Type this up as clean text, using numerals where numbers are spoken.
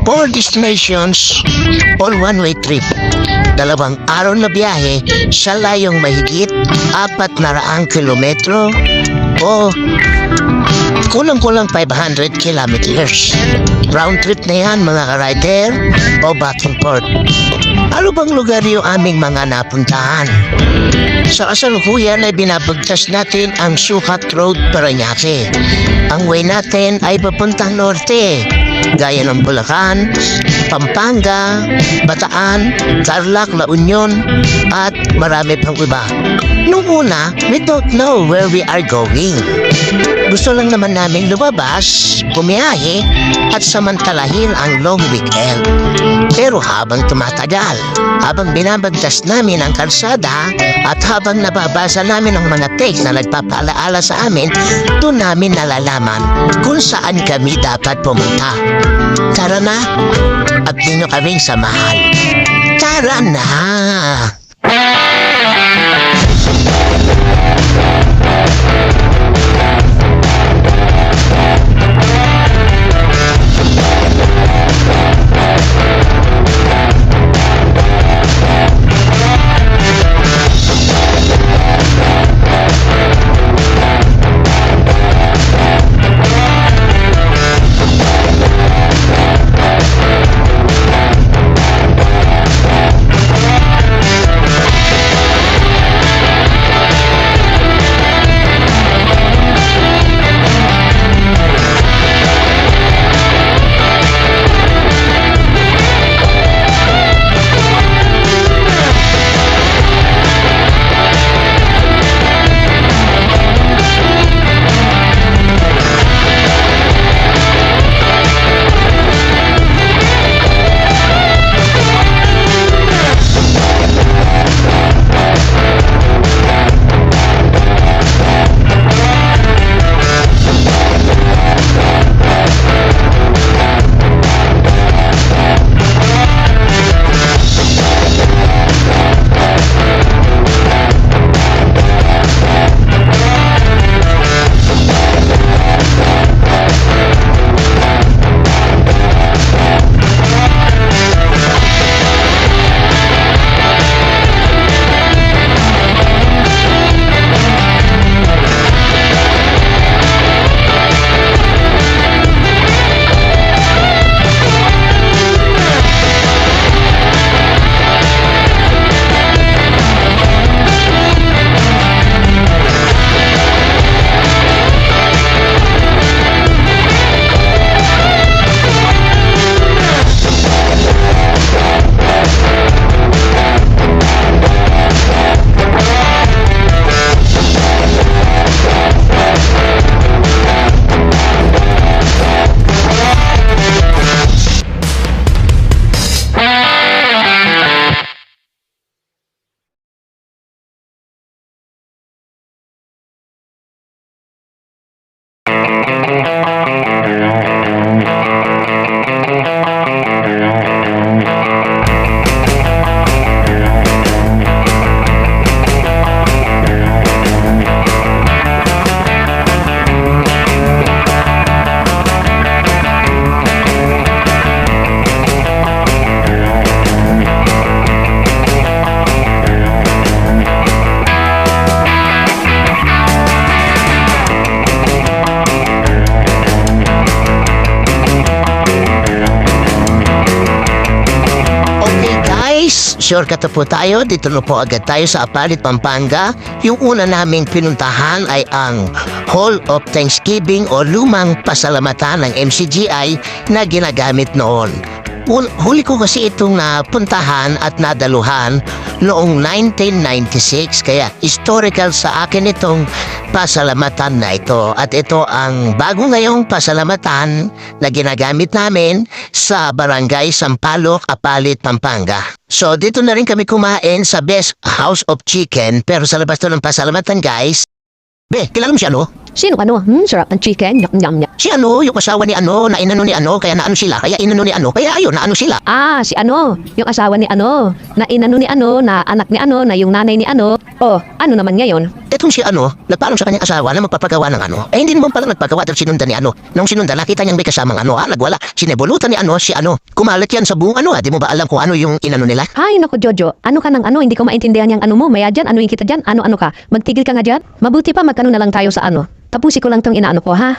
4 destinations, all one-way trip. 2 araw na biyahe sa layong mahigit 400 kilometro o kulang-kulang 500 kilometers. Round trip na yan mga ka-rider o back and forth. Ano bang lugar yung aming mga napuntahan? Sa kasalukuyan ay binabagtas natin ang Sukat Road, Parañaque. Ang way natin ay papuntang norte, gaya ng Bulacan, Pampanga, Bataan, Tarlac, La Union, at marami pang iba. Nung una, we don't know where we are going. Gusto lang naman namin lumabas, bumiyahe, at samantalahin ang long weekend. Pero habang tumatagal, habang binabagtas namin ang kalsada, at habang nababasa namin ang mga text na nagpapaalaala sa amin, doon namin nalalaman kung saan kami dapat pumunta. Tara na, at ninyo kaming samahan. Tara na! Shortcut po tayo, dito na po agad tayo sa Apalit, Pampanga. Yung una naming pinuntahan ay ang Hall of Thanksgiving o lumang pasalamatan ng MCGI na ginagamit noon. Huli ko kasi itong napuntahan at nadaluhan noong 1996, kaya historical sa akin itong pasalamatan na ito. At ito ang bago ngayong pasalamatan na ginagamit namin sa Barangay Sampaloc, Apalit, Pampanga. So dito na rin kami kumain sa Best House of Chicken, pero sa labas to ng pasalamatan guys. Be, kilala mo si ano? Sino ano? Sarap ng chicken. Nyam, nyam, nyam. Si ano, yung asawa ni ano, na inano ni ano, kaya naano sila, kaya inano ni ano, kaya ayun, naano sila. Ah, si ano? Yung asawa ni ano, na inano ni ano, na anak ni ano, na yung nanay ni ano. Oh, ano naman ngayon? Etong si ano, nagpaalam sa kanyang asawa na magpapagawa ng ano. Eh hindi naman pala nagpagawa dahil sinundan ni ano. Nung sinundan, nakita niyang may kasamang ano, nagwala. Sinebulutan ni ano, si ano. Kumalat yan sa buong ano, di mo ba alam kung ano yung inano nila? Ay, naku, Jojo. Ano ka ng ano? Hindi ko maintindihan yung ano mo. Maya dyan, anuin kita dyan. Ano-ano ka. Magtigil ka nga dyan. Mabuti pa magkano na lang tayo sa ano. Tapusin ko lang tong inaano ko, ha?